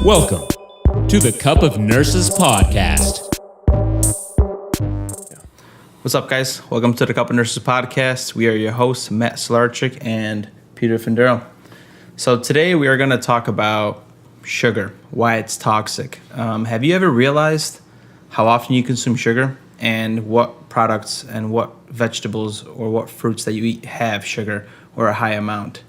Welcome to the Cup of Nurses podcast. What's up, guys? Welcome to the Cup of Nurses podcast. We are your hosts, Matt Solarchik and Peter Fendero. So today we are going to talk about sugar, why it's toxic. Have you ever realized how often you consume sugar and what products and what vegetables or what fruits that you eat have sugar or a high amount?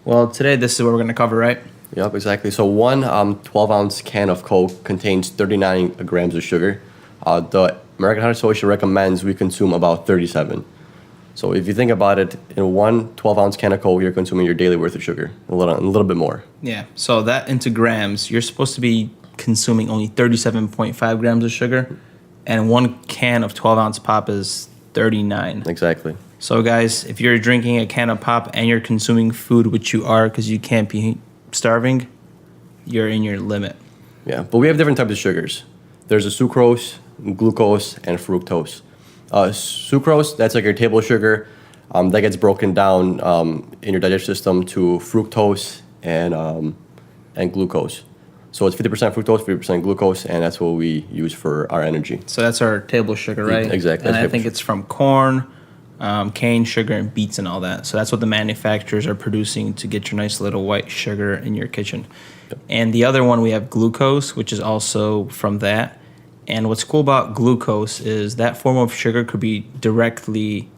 Well, today this is what we're going to cover, right? Yep, exactly. So one 12-ounce can of Coke contains 39 grams of sugar. The American Heart Association recommends we consume about 37. So if you think about it, in one 12-ounce can of Coke, you're consuming your daily worth of sugar, a little bit more. Yeah, so that into grams, you're supposed to be consuming only 37.5 grams of sugar, and one can of 12-ounce pop is 39. Exactly. So guys, if you're drinking a can of pop and you're consuming food, which you are because you can't be starving, you're in your limit. Yeah, but we have different types of sugars. There's a sucrose, glucose, and fructose. Sucrose, that's like your table sugar. That gets broken down in your digestive system to fructose and glucose. So it's 50% fructose, 50% glucose, and that's what we use for our energy. So that's our table sugar, right? Exactly. And I think it's from corn, cane sugar, and beets and all that. So that's what the manufacturers are producing to get your nice little white sugar in your kitchen. Yep. And the other one, we have glucose, which is also from that. And what's cool about glucose is that form of sugar could be directly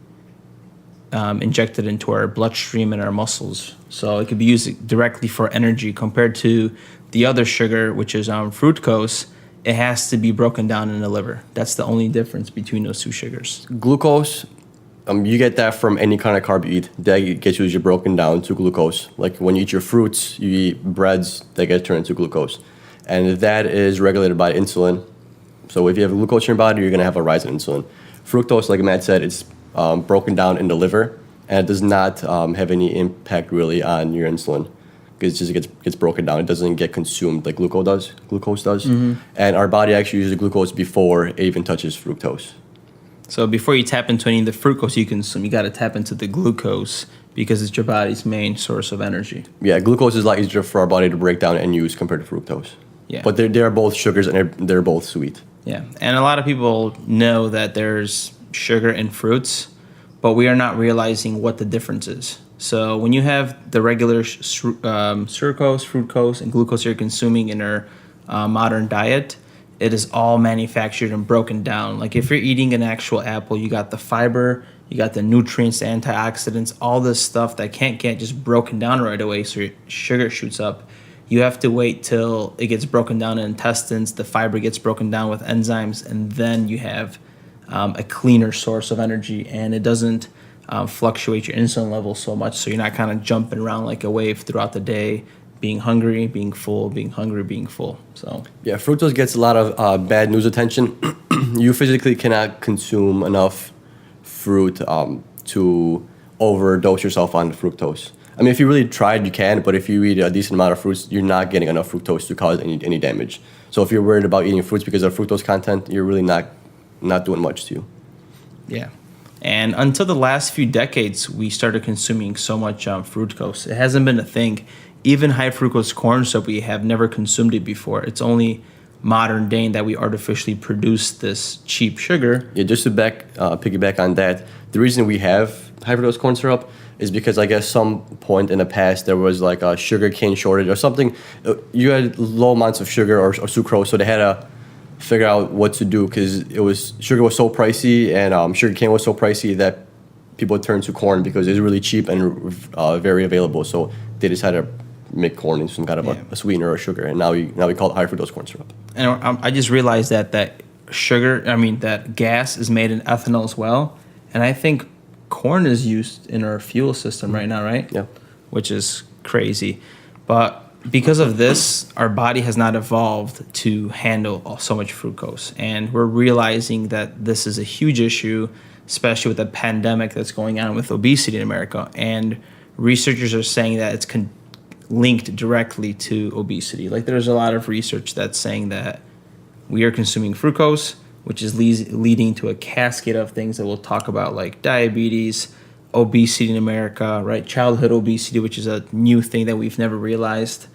injected into our bloodstream and our muscles. So it could be used directly for energy compared to the other sugar, which is fructose. It has to be broken down in the liver. That's the only difference between those two sugars. Glucose, you get that from any kind of carb you eat. That gets usually broken down to glucose. Like when you eat your fruits, you eat breads, that get turned into glucose. And that is regulated by insulin. So if you have glucose in your body, you're going to have a rise in insulin. Fructose, like Matt said, it's broken down in the liver, and it does not have any impact really on your insulin because it just gets broken down. It doesn't get consumed like glucose does. Mm-hmm. And our body actually uses glucose before it even touches fructose. So before you tap into any of the fructose you consume, you got to tap into the glucose because it's your body's main source of energy. Yeah, glucose is a lot easier for our body to break down and use compared to fructose. Yeah. But they are both sugars and they're both sweet. Yeah, and a lot of people know that there's sugar in fruits, but we are not realizing what the difference is. So when you have the regular sucrose, fructose, and glucose you're consuming in our modern diet, it is all manufactured and broken down. Like if you're eating an actual apple, you got the fiber, you got the nutrients, the antioxidants, all this stuff that can't get just broken down right away, so your sugar shoots up. You have to wait till it gets broken down in intestines, the fiber gets broken down with enzymes, and then you have a cleaner source of energy, and it doesn't fluctuate your insulin level so much, so you're not kind of jumping around like a wave throughout the day, being hungry, being full, being hungry, being full. So yeah, fructose gets a lot of bad news attention. You physically cannot consume enough fruit to overdose yourself on fructose. I mean, if you really tried, you can, but if you eat a decent amount of fruits, you're not getting enough fructose to cause any damage. So if you're worried about eating fruits because of fructose content, you're really not doing much to you. Yeah. And until the last few decades, we started consuming so much fructose. It hasn't been a thing. Even high fructose corn syrup, we have never consumed it before. It's only modern day that we artificially produce this cheap sugar. Yeah, just to piggyback on that, the reason we have high fructose corn syrup is because I guess some point in the past there was like a sugar cane shortage or something. You had low amounts of sugar or sucrose, so they had to figure out what to do because sugar was so pricey and sugar cane was so pricey that people turned to corn because it's really cheap and very available. So they decided to make corn into some kind of a sweetener or sugar, and now we call it high fructose corn syrup. And I just realized that that gas is made in ethanol as well, and I think corn is used in our fuel system right now, right? Yeah. Which is crazy. But because of this, our body has not evolved to handle so much fructose. And we're realizing that this is a huge issue, especially with the pandemic that's going on with obesity in America. And researchers are saying that it's linked directly to obesity. Like there's a lot of research that's saying that we are consuming fructose, which is leading to a cascade of things that we'll talk about, like diabetes, obesity in America, right? Childhood obesity, which is a new thing that we've never realized.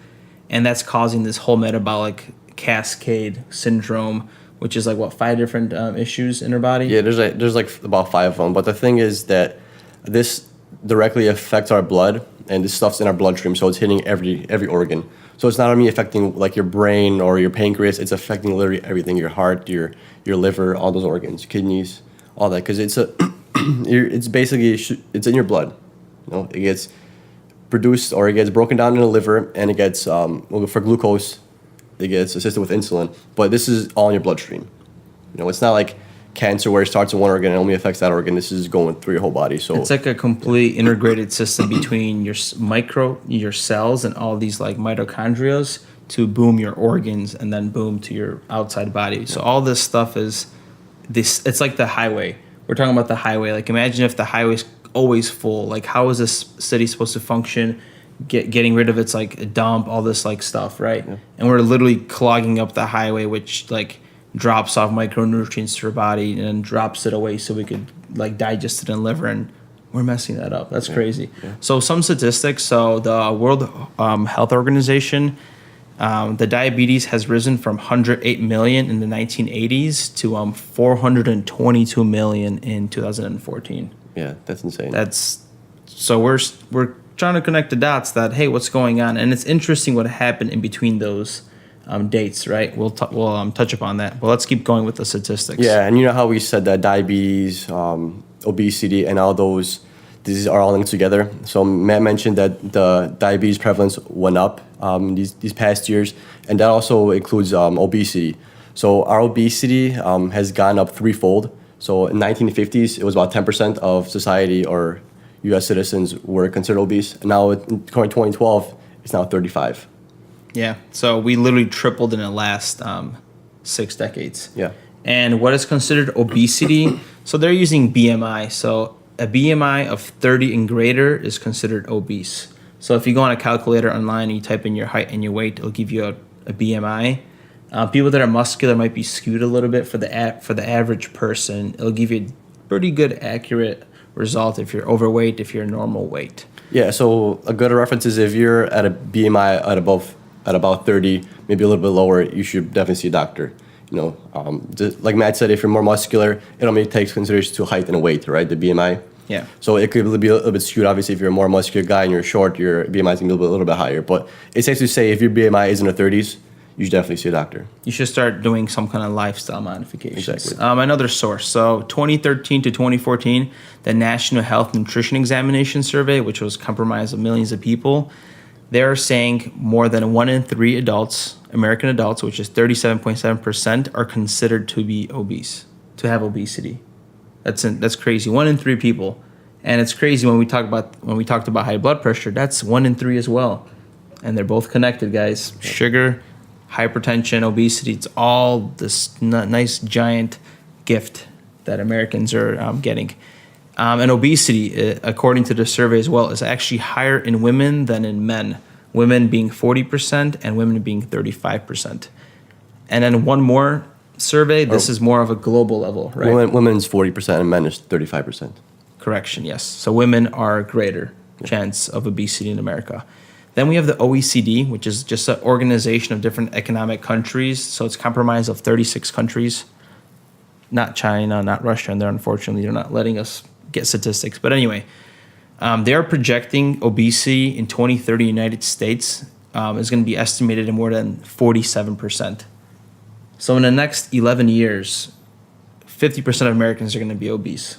and that's causing this whole metabolic cascade syndrome, which is like what, 5 different issues in our body. Yeah, there's like about 5 of them. But the thing is that this directly affects our blood, and this stuff's in our bloodstream, so it's hitting every organ. So it's not only affecting like your brain or your pancreas; it's affecting literally everything: your heart, your liver, all those organs, kidneys, all that. Because it's basically it's in your blood. You know, it gets produced or it gets broken down in the liver, and it gets for glucose, it gets assisted with insulin. But this is all in your bloodstream. You know, it's not like cancer where it starts in one organ and only affects that organ. This is going through your whole body. So it's like a complete integrated system between your cells and all these like mitochondria to boom your organs and then boom to your outside body. So all this stuff is this. It's like the highway. We're talking about the highway. Like imagine if the highway's always full. Like how is this city supposed to function? Getting rid of its like a dump, all this like stuff, right? Yeah. And we're literally clogging up the highway, which like drops off micronutrients to our body and drops it away so we could like digest it in liver, and we're messing that up. That's crazy. Yeah. So some statistics. So the World Health Organization, the diabetes has risen from 108 million in the 1980s to 422 million in 2014. Yeah, that's insane. So we're trying to connect the dots that, hey, what's going on? And it's interesting what happened in between those dates, right? We'll touch upon that. But let's keep going with the statistics. Yeah, and you know how we said that diabetes, obesity, and all those diseases are all linked together. So Matt mentioned that the diabetes prevalence went up these past years, and that also includes obesity. So our obesity has gone up threefold. So in 1950s, it was about 10% of society or U.S. citizens were considered obese. And now in 2012, it's now 35. Yeah, so we literally tripled in the last 6 decades. Yeah. And what is considered obesity? So they're using BMI. So a BMI of 30 and greater is considered obese. So if you go on a calculator online and you type in your height and your weight, it'll give you a BMI. People that are muscular might be skewed a little bit for the average person. It'll give you a pretty good, accurate result if you're overweight, if you're normal weight. Yeah, so a good reference is if you're at a BMI at about 30, maybe a little bit lower, you should definitely see a doctor. You know, like Matt said, if you're more muscular, it only takes consideration to height and weight, right? The BMI. Yeah. So it could be a little bit skewed. Obviously, if you're a more muscular guy and you're short, your BMI is going to be a little bit higher. But it's safe to say if your BMI is in the 30s, you should definitely see a doctor. You should start doing some kind of lifestyle modifications. Exactly. Another source. So 2013 to 2014, the National Health Nutrition Examination Survey, which was comprised of millions of people, they're saying more than 1 in 3 adults, American adults, which is 37.7%, are considered to be obese, to have obesity. That's crazy. 1 in 3 people, and it's crazy when we talked about high blood pressure. That's 1 in 3 as well, and they're both connected, guys. Sugar, hypertension, obesity. It's all this nice giant gift that Americans are getting. And obesity, according to the survey as well, is actually higher in women than in men. Women being 40% and women being 35%. And then one more survey, this is more of a global level, right? Women's 40% and men is 35%. Correction, yes. So women are greater chance of obesity in America. Then we have the OECD, which is just an organization of different economic countries. So it's comprised of 36 countries. Not China, not Russia, and they're not letting us get statistics. But anyway, they are projecting obesity in 2030 United States is going to be estimated at more than 47%. So in the next 11 years, 50% of Americans are going to be obese.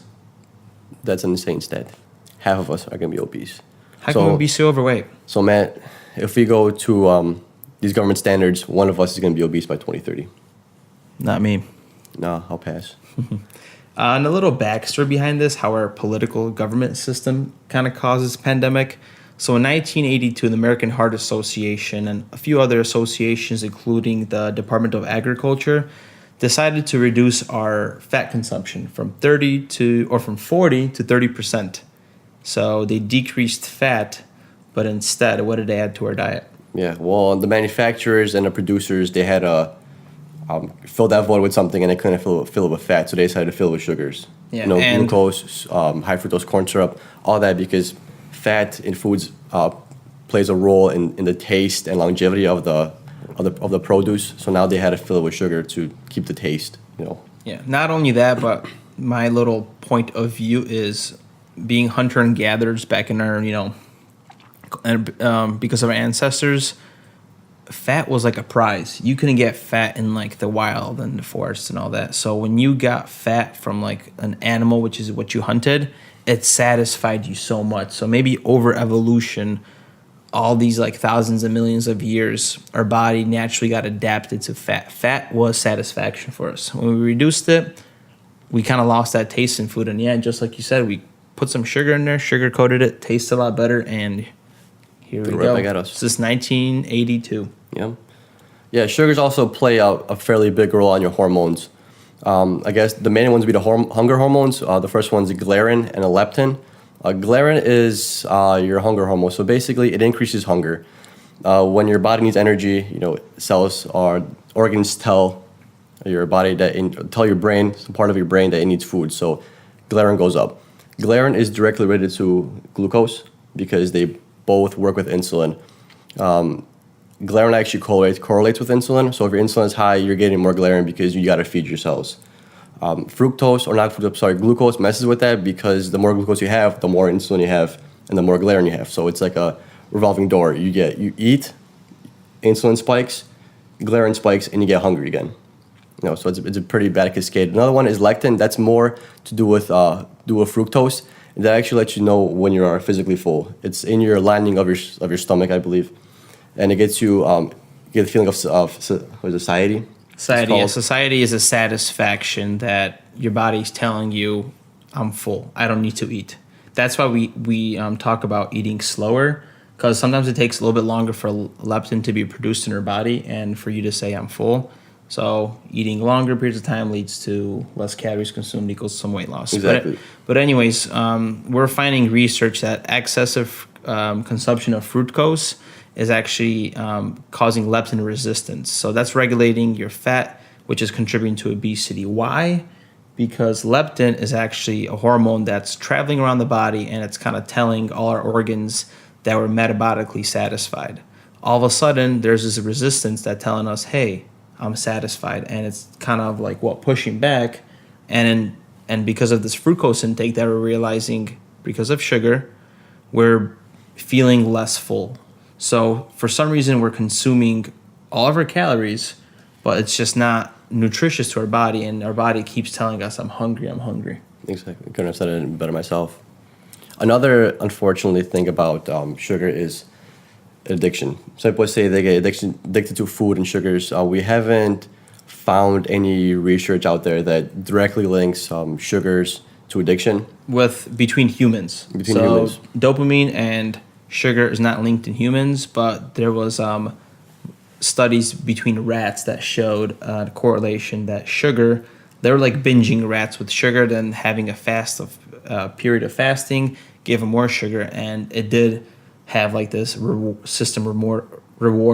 That's an insane stat. Half of us are going to be obese. How can we be so overweight? So, Matt, if we go to these government standards, one of us is going to be obese by 2030. Not me. No, I'll pass. And a little backstory behind this, how our political government system kind of causes pandemic. So in 1982, the American Heart Association and a few other associations, including the Department of Agriculture, decided to reduce our fat consumption from 40 to 30%. So they decreased fat, but instead, what did they add to our diet? Yeah, well, the manufacturers and the producers, they had to fill that void with something, and they couldn't fill it with fat, so they decided to fill it with sugars. Yeah, glucose, high fructose corn syrup, all that, because fat in foods plays a role in the taste and longevity of the produce. So now they had to fill it with sugar to keep the taste. Yeah. Not only that, but my little point of view is being hunter and gatherers back in our, because of our ancestors, fat was like a prize. You couldn't get fat in like the wild and the forest and all that. So when you got fat from like an animal, which is what you hunted, it satisfied you so much. So maybe over evolution, all these like thousands and millions of years, our body naturally got adapted to fat. Fat was satisfaction for us. When we reduced it, we kind of lost that taste in food. And yeah, just like you said, we put some sugar in there, sugar coated it, tastes a lot better, and here we go. Right back at us. This is 1982. Yeah, sugars also play a fairly big role on your hormones. I guess the main ones would be the hunger hormones. The first one's ghrelin and a leptin. Ghrelin is your hunger hormone. So basically, it increases hunger. When your body needs energy, cells or organs tell your body tell your brain, some part of your brain, that it needs food. So ghrelin goes up. Ghrelin is directly related to glucose because they both work with insulin. Ghrelin actually correlates with insulin. So if your insulin is high, you're getting more ghrelin because you got to feed your cells. Glucose messes with that because the more glucose you have, the more insulin you have, and the more ghrelin you have. So it's like a revolving door. You eat, insulin spikes, ghrelin spikes, and you get hungry again. So it's a pretty bad cascade. Another one is lectin. That's more to do with fructose. That actually lets you know when you are physically full. It's in your lining of your stomach, I believe, and it gets you get the feeling of what is it, satiety. Satiety. Yeah, satiety is a satisfaction that your body's telling you, I'm full. I don't need to eat. That's why we talk about eating slower, because sometimes it takes a little bit longer for leptin to be produced in your body and for you to say I'm full. So eating longer periods of time leads to less calories consumed equals some weight loss. Exactly. But anyways, we're finding research that excessive consumption of fructose is actually causing leptin resistance. So that's regulating your fat, which is contributing to obesity. Why? Because leptin is actually a hormone that's traveling around the body, and it's kind of telling all our organs that we're metabolically satisfied. All of a sudden, there's this resistance that's telling us, hey, I'm satisfied. And it's kind of like pushing back. And because of this fructose intake that we're realizing, because of sugar, we're feeling less full. So for some reason, we're consuming all of our calories, but it's just not nutritious to our body, and our body keeps telling us, I'm hungry. Exactly. Couldn't have said it better myself. Another, unfortunately, thing about sugar is addiction. Some people say they get addicted to food and sugars. We haven't found any research out there that directly links sugars to addiction. Between humans. Dopamine and sugar is not linked in humans, but there was studies between rats that showed a correlation that sugar, they were like binging rats with sugar, then having a period of fasting gave them more sugar, and it did have like this reward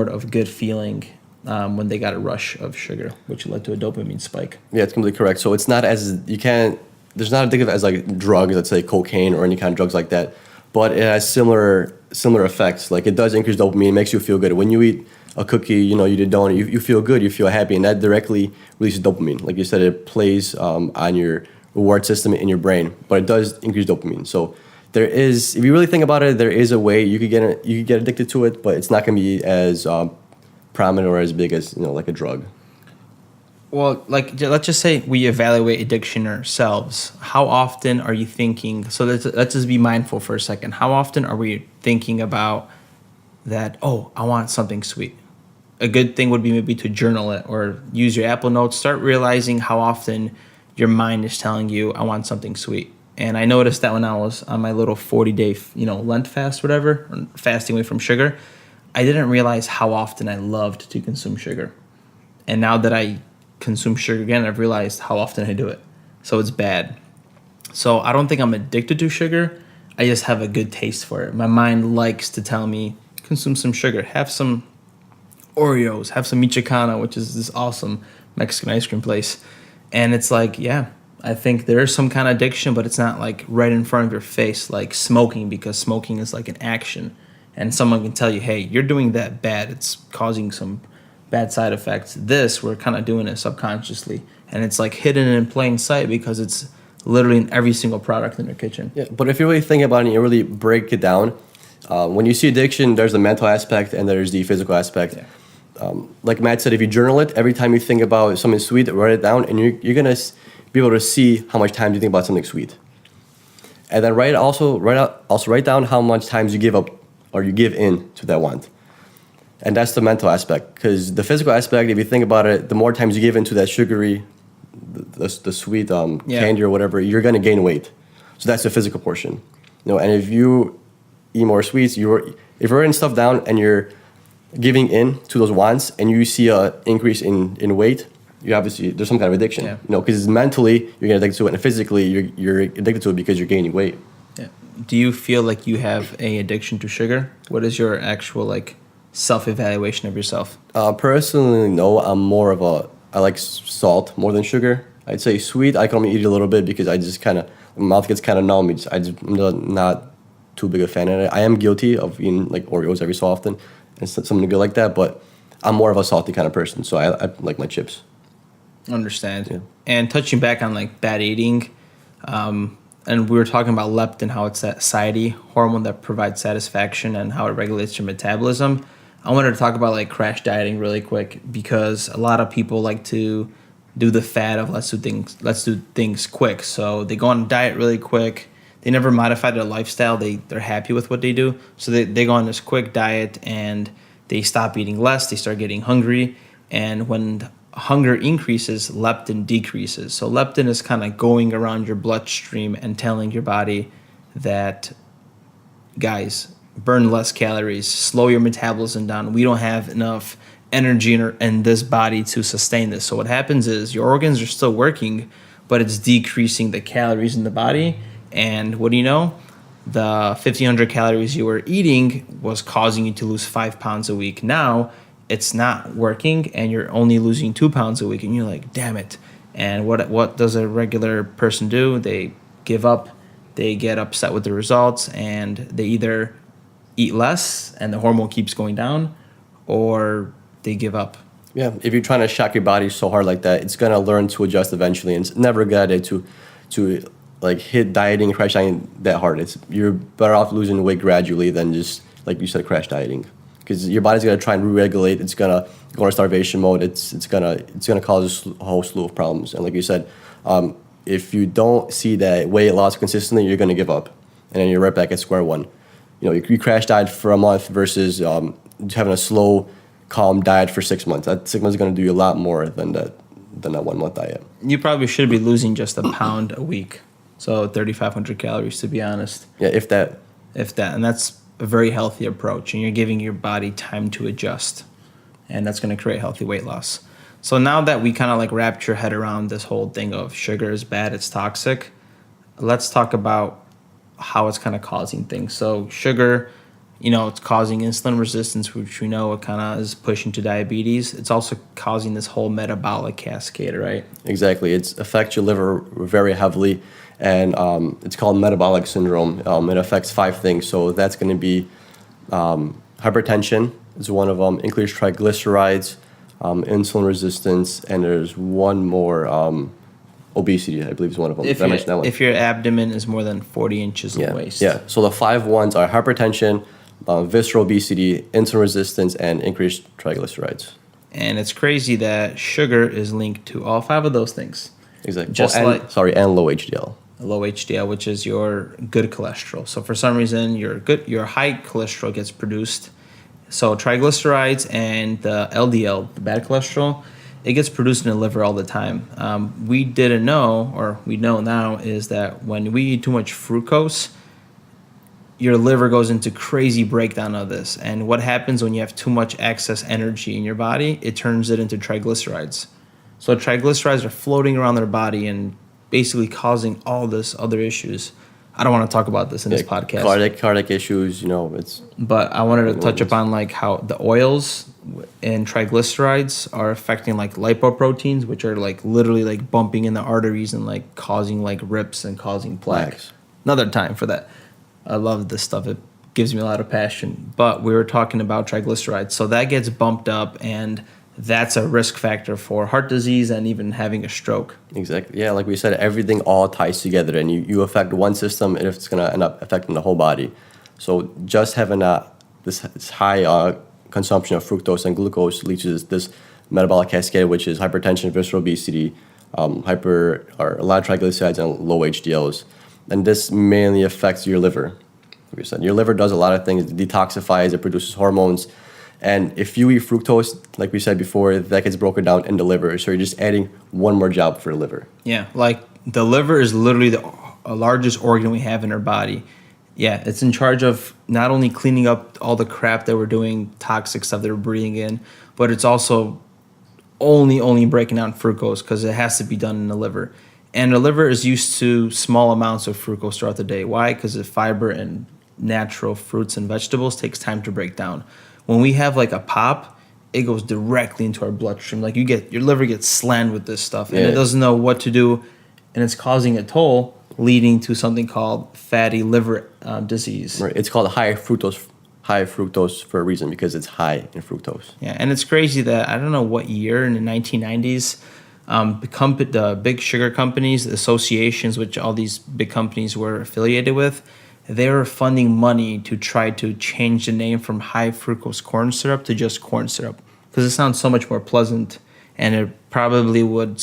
of good feeling when they got a rush of sugar, which led to a dopamine spike. Yeah, it's completely correct. So it's not there's not addictive as like drugs, let's say cocaine or any kind of drugs like that, but it has similar effects. Like it does increase dopamine, it makes you feel good. When you eat a cookie, you did donut, you feel good, you feel happy, and that directly releases dopamine. Like you said, it plays on your reward system in your brain, but it does increase dopamine. So there is, if you really think about it, there is a way you could get addicted to it, but it's not going to be as prominent or as big as like a drug. Well, like let's just say we evaluate addiction ourselves. How often are you thinking? So let's just be mindful for a second. How often are we thinking about that? Oh, I want something sweet. A good thing would be maybe to journal it or use your Apple Notes. Start realizing how often your mind is telling you, I want something sweet. And I noticed that when I was on my little 40-day, Lent fast, whatever, or fasting away from sugar, I didn't realize how often I loved to consume sugar. And now that I consume sugar again, I've realized how often I do it. So it's bad. So I don't think I'm addicted to sugar. I just have a good taste for it. My mind likes to tell me, consume some sugar, have some Oreos, have some Michoacana, which is this awesome Mexican ice cream place. And it's like, yeah, I think there is some kind of addiction, but it's not like right in front of your face, like smoking, because smoking is like an action. and someone can tell you, hey, you're doing that bad. It's causing some bad side effects. This, we're kind of doing it subconsciously. And it's like hidden in plain sight because it's literally in every single product in their kitchen. Yeah, but if you really think about it and you really break it down, when you see addiction, there's the mental aspect and there's the physical aspect. Yeah. Like Matt said, if you journal it, every time you think about something sweet, write it down, and you're going to be able to see how much time you think about something sweet. And then write down how much times you give up or you give in to that want. And that's the mental aspect. Because the physical aspect, if you think about it, the more times you give into that sugary, the sweet candy or whatever, you're going to gain weight. So that's the physical portion. And if you eat more sweets, if you're writing stuff down and you're giving in to those wants and you see a increase in weight, you obviously, there's some kind of addiction. Yeah. Because mentally you're getting addicted to it, and physically you're addicted to it because you're gaining weight. Yeah. Do you feel like you have a addiction to sugar? What is your actual self-evaluation of yourself? Personally, no. I like salt more than sugar. I'd say sweet, I can only eat a little bit because I just my mouth gets kind of numb. I'm not too big a fan of it. I am guilty of eating Oreos every so often and something good like that, but I'm more of a salty kind of person, so I like my chips. Understand. Yeah. And touching back on bad eating, and we were talking about leptin, how it's that satiety hormone that provides satisfaction and how it regulates your metabolism. I wanted to talk about crash dieting really quick because a lot of people like to do the fad of let's do things quick. So they go on a diet really quick. They never modify their lifestyle. They're happy with what they do. So they go on this quick diet and they stop eating less. They start getting hungry. And when hunger increases, leptin decreases. So leptin is kind of going around your bloodstream and telling your body that, guys, burn less calories, slow your metabolism down. We don't have enough energy in this body to sustain this. So what happens is your organs are still working, but it's decreasing the calories in the body. And what do you know? The 1,500 calories you were eating was causing you to lose 5 pounds a week. Now it's not working and you're only losing 2 pounds a week, and you're like, damn it. And what does a regular person do? They give up, they get upset with the results, and they either eat less and the hormone keeps going down, or they give up. Yeah, if you're trying to shock your body so hard like that, it's gonna learn to adjust eventually, and it's never a good idea to hit dieting, crash dieting that hard. You're better off losing weight gradually than just, like you said, crash dieting, because your body's gonna try and re-regulate. It's gonna go into starvation mode. It's gonna cause a whole slew of problems. And like you said, if you don't see that weight loss consistently, you're gonna give up, and then you're right back at square one. You crash diet for a month versus having a slow, calm diet for 6 months. That 6 months is going to do you a lot more than that 1 month diet. You probably should be losing just a pound a week, so 3,500 calories to be honest. Yeah, if that. And that's a very healthy approach, and you're giving your body time to adjust, and that's going to create healthy weight loss. So now that we kind of wrapped your head around this whole thing of sugar is bad, it's toxic, let's talk about how it's kind of causing things. So sugar, it's causing insulin resistance, which we know it kind of is pushing to diabetes. It's also causing this whole metabolic cascade, right? Exactly. It affects your liver very heavily, and it's called metabolic syndrome. It affects 5 things. So that's going to be hypertension is one of them, increased triglycerides, insulin resistance, and there's one more, obesity, I believe, is one of them. If your abdomen is more than 40 inches in waist. Yeah, so the 5 ones are hypertension, visceral obesity, insulin resistance, and increased triglycerides. And it's crazy that sugar is linked to all 5 of those things. Exactly. And low HDL. Low HDL, which is your good cholesterol. So for some reason, your high cholesterol gets produced. So triglycerides and the LDL, the bad cholesterol, it gets produced in the liver all the time. We didn't know, or we know now, is that when we eat too much fructose, your liver goes into crazy breakdown of this. And what happens when you have too much excess energy in your body? It turns it into triglycerides. So triglycerides are floating around their body and basically causing all this other issues. I don't want to talk about this in this podcast. Cardiac issues, it's... But I wanted to touch upon how the oils and triglycerides are affecting lipoproteins, which are literally bumping in the arteries and causing rips and causing plaque. Another time for that. I love this stuff. It gives me a lot of passion. But we were talking about triglycerides. So that gets bumped up, and that's a risk factor for heart disease and even having a stroke. Exactly. Yeah, like we said, everything all ties together, and you affect one system, and it's going to end up affecting the whole body. So just having this high consumption of fructose and glucose leads to this metabolic cascade, which is hypertension, visceral obesity, a lot of triglycerides and low HDLs. And this mainly affects your liver. Like we said, your liver does a lot of things. It detoxifies, it produces hormones. And if you eat fructose, like we said before, that gets broken down in the liver. So you're just adding one more job for the liver. Yeah, like the liver is literally the largest organ we have in our body. Yeah, it's in charge of not only cleaning up all the crap that we're doing, toxic stuff that we're breathing in, but it's also only breaking down fructose because it has to be done in the liver. And the liver is used to small amounts of fructose throughout the day. Why? Because the fiber and natural fruits and vegetables takes time to break down. When we have like a pop, it goes directly into our bloodstream. Like your liver gets slammed with this stuff, and it doesn't know what to do, and it's causing a toll, leading to something called fatty liver disease. Right. It's called high fructose for a reason, because it's high in fructose. Yeah, and it's crazy that I don't know what year in the 1990s, the big sugar companies, the associations which all these big companies were affiliated with, they were funding money to try to change the name from high fructose corn syrup to just corn syrup, because it sounds so much more pleasant, and it probably would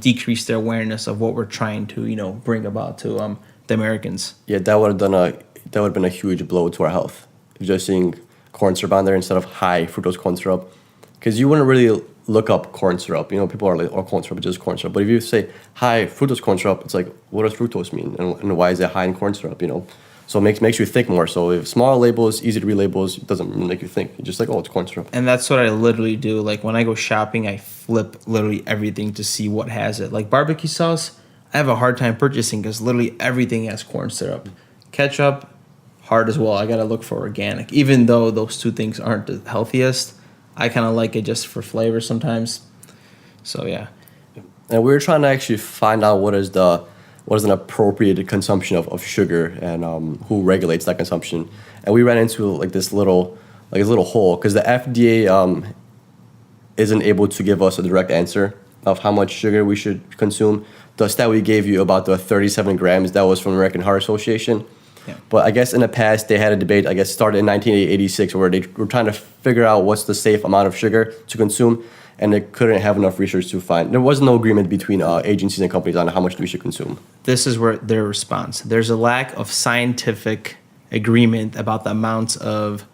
decrease their awareness of what we're trying to bring about to the Americans. Yeah, that would have been a huge blow to our health. Just seeing corn syrup on there instead of high fructose corn syrup, because you wouldn't really look up corn syrup. People are like, "Oh, corn syrup, just corn syrup." But if you say high fructose corn syrup, it's like, what does fructose mean, and why is it high in corn syrup? So it makes you think more. So if small labels, easy to read labels, it doesn't make you think. You're just like, oh, it's corn syrup. And that's what I literally do. Like when I go shopping, I flip literally everything to see what has it. Like barbecue sauce, I have a hard time purchasing because literally everything has corn syrup. Ketchup, hard as well. I gotta look for organic. Even though those two things aren't the healthiest, I kind of like it just for flavor sometimes. So yeah. And we were trying to actually find out what is an appropriate consumption of sugar, and who regulates that consumption. And we ran into like this little hole, because the FDA isn't able to give us a direct answer of how much sugar we should consume. The stat we gave you about the 37 grams, that was from the American Heart Association. Yeah. But I guess in the past they had a debate, I guess started in 1986, where they were trying to figure out what's the safe amount of sugar to consume, and they couldn't have enough research to find. There was no agreement between agencies and companies on how much we should consume. This is where their response. There's a lack of scientific agreement about the amounts of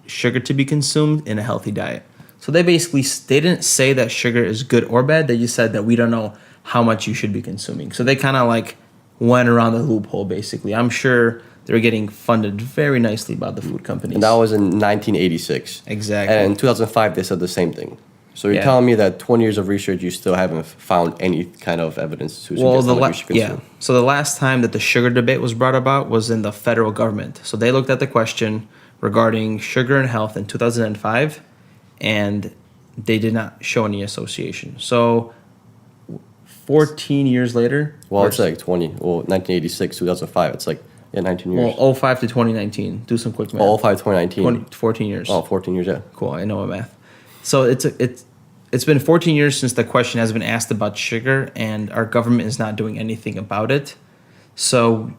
sugar to be consumed in a healthy diet. So they didn't say that sugar is good or bad. They just said that we don't know how much you should be consuming. So they kind of like went around the loophole, basically. I'm sure they're getting funded very nicely by the food companies. And that was in 1986. Exactly. And in 2005 they said the same thing. So you're telling me that 20 years of research, you still haven't found any kind of evidence to suggest how much you should consume? Yeah. So the last time that the sugar debate was brought about was in the federal government. So they looked at the question regarding sugar and health in 2005, and they did not show any association. So 14 years later. Well, it's like 1986, 2005. It's like 19 years. Well, 05 to 2019. Do some quick math. Oh, 05 to 2019. 14 years. Oh, 14 years, yeah. Cool. I know my math. So it's been 14 years since the question has been asked about sugar, and our government is not doing anything about it. So,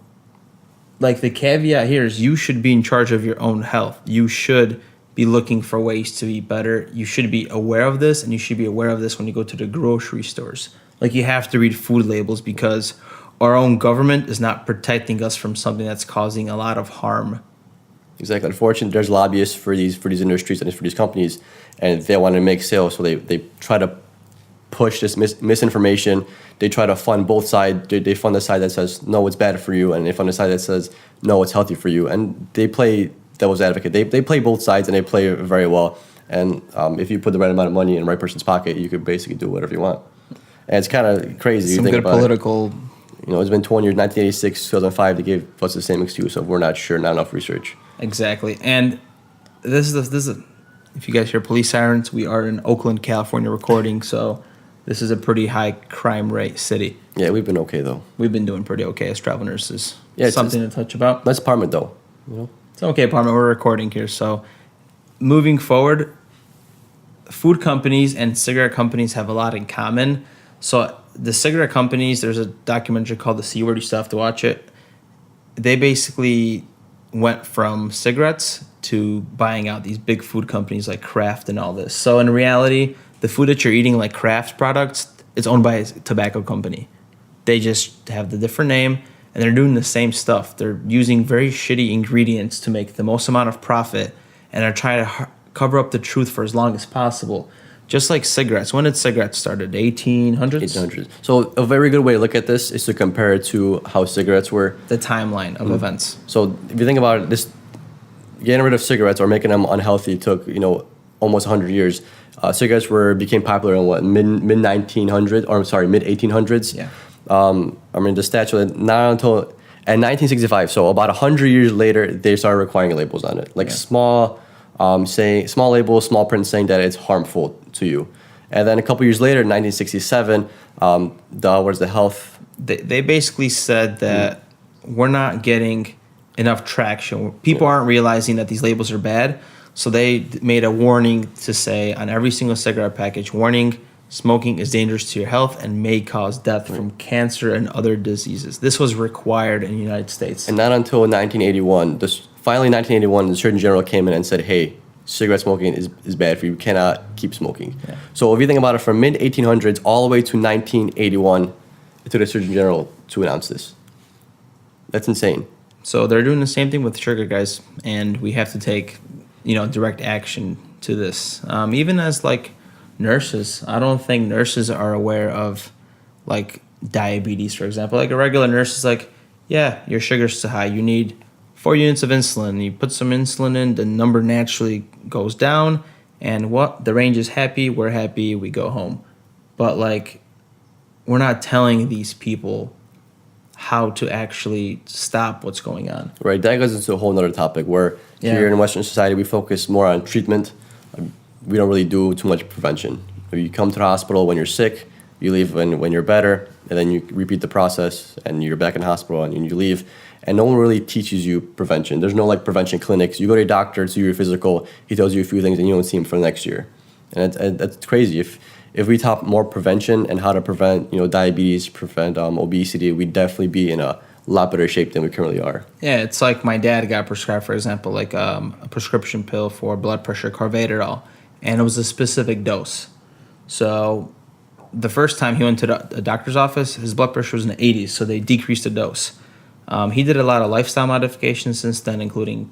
like, the caveat here is you should be in charge of your own health. You should be looking for ways to eat better. You should be aware of this, and you should be aware of this when you go to the grocery stores. Like, you have to read food labels, because our own government is not protecting us from something that's causing a lot of harm. Exactly. Unfortunately, there's lobbyists for these industries and for these companies, and they want to make sales, so they try to push this misinformation. They try to fund both sides. They fund the side that says, no, it's bad for you, and they fund the side that says, no, it's healthy for you. And they play devil's advocate. They play both sides, and they play it very well. And if you put the right amount of money in the right person's pocket, you could basically do whatever you want. And it's kind of crazy. Some good political... It's been 20 years, 1986, 2005, they gave us the same excuse of we're not sure, not enough research. Exactly. And this is if you guys hear police sirens, we are in Oakland, California recording, so this is a pretty high crime rate city. Yeah, we've been okay, though. We've been doing pretty okay as travel nurses. Yeah, something to touch about. Nice apartment, though. It's okay, Parma. We're recording here. So moving forward, food companies and cigarette companies have a lot in common. So the cigarette companies, there's a documentary called The C Word. You still have to watch it. They basically went from cigarettes to buying out these big food companies like Kraft and all this. So in reality, the food that you're eating, like Kraft products, it's owned by a tobacco company. They just have the different name, and they're doing the same stuff. They're using very shitty ingredients to make the most amount of profit, and they're trying to cover up the truth for as long as possible. Just like cigarettes. When did cigarettes started? 1800s? 1800s. So a very good way to look at this is to compare it to how cigarettes were. The timeline of events. So if you think about it, this getting rid of cigarettes or making them unhealthy took almost 100 years. Cigarettes became popular in mid 1900s, or I'm sorry, mid 1800s. Yeah. The statute not until in 1965. So about 100 years later, they started requiring labels on it, like small labels, small print saying that it's harmful to you. And then a couple years later, in 1967, the health. They basically said that we're not getting enough traction. People aren't realizing that these labels are bad. So they made a warning to say on every single cigarette package, warning, smoking is dangerous to your health and may cause death from cancer and other diseases. This was required in the United States. And not until 1981, finally 1981, the Surgeon General came in and said, hey, cigarette smoking is bad for you. You cannot keep smoking. Yeah. So if you think about it, from mid 1800s all the way to 1981, it took the Surgeon General to announce this. That's insane. So they're doing the same thing with sugar, guys, and we have to take direct action to this. Even as like nurses, I don't think nurses are aware of like diabetes, for example. Like a regular nurse is like, yeah, your sugar's too high. You need 4 units of insulin. You put some insulin in, the number naturally goes down, and the range is happy, we're happy, we go home. But like, we're not telling these people how to actually stop what's going on. Right, that goes into a whole other topic where here in Western society, we focus more on treatment. We don't really do too much prevention. You come to the hospital when you're sick, you leave when you're better, and then you repeat the process, and you're back in the hospital, and you leave. And no one really teaches you prevention. There's no like prevention clinics. You go to your doctor to do your physical, he tells you a few things, and you don't see him for the next year. And that's crazy. If we taught more prevention and how to prevent diabetes, prevent obesity, we'd definitely be in a lot better shape than we currently are. Yeah, it's like my dad got prescribed, for example, like a prescription pill for blood pressure, Carvedilol, and it was a specific dose. So the first time he went to the doctor's office, his blood pressure was in the 80s, so they decreased the dose. He did a lot of lifestyle modifications since then, including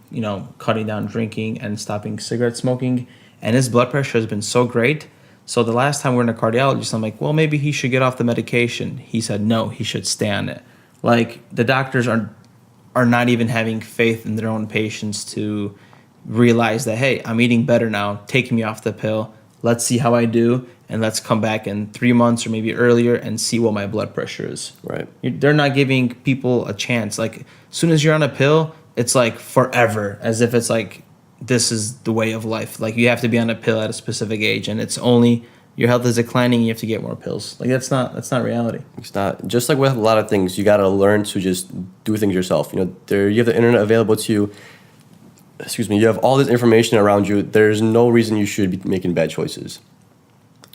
cutting down drinking and stopping cigarette smoking, and his blood pressure has been so great. So the last time we were in a cardiologist, I'm like, well, maybe he should get off the medication. He said no, he should stay on it. Like, the doctors are not even having faith in their own patients to realize that, hey, I'm eating better now, take me off the pill, let's see how I do, and let's come back in 3 months or maybe earlier and see what my blood pressure is. Right. They're not giving people a chance. Like, as soon as you're on a pill, it's like forever, as if it's like this is the way of life. Like, you have to be on a pill at a specific age, and it's only your health is declining, you have to get more pills. Like, that's not reality. It's not. Just like with a lot of things, you got to learn to just do things yourself. You have the internet available to you. You have all this information around you. There's no reason you should be making bad choices.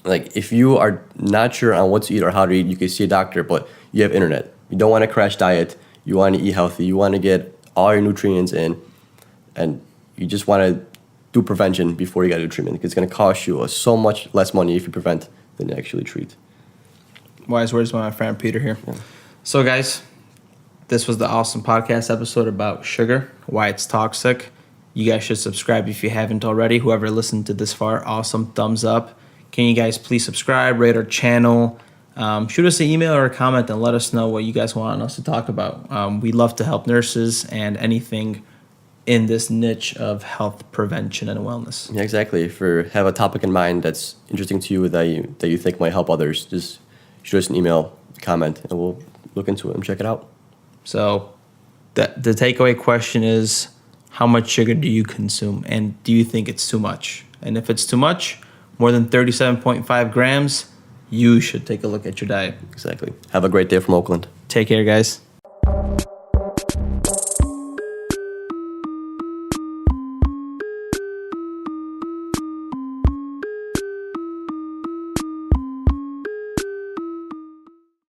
Like, if you are not sure on what to eat or how to eat, you can see a doctor, but you have internet. You don't want to crash diet. You want to eat healthy. You want to get all your nutrients in, and you just want to do prevention before you got to do treatment. It's going to cost you so much less money if you prevent than you actually treat. Wise words by my friend Peter here. Yeah. So, guys, this was the awesome podcast episode about sugar, why it's toxic. You guys should subscribe if you haven't already. Whoever listened to this far, awesome, thumbs up. Can you guys please subscribe, rate our channel, shoot us an email or a comment and let us know what you guys want us to talk about. We love to help nurses and anything in this niche of health prevention and wellness. Yeah, exactly. If you have a topic in mind that's interesting to you, that you think might help others, just shoot us an email, comment, and we'll look into it and check it out. So the takeaway question is, how much sugar do you consume? And do you think it's too much? And if it's too much, more than 37.5 grams, you should take a look at your diet. Exactly. Have a great day from Oakland. Take care, guys.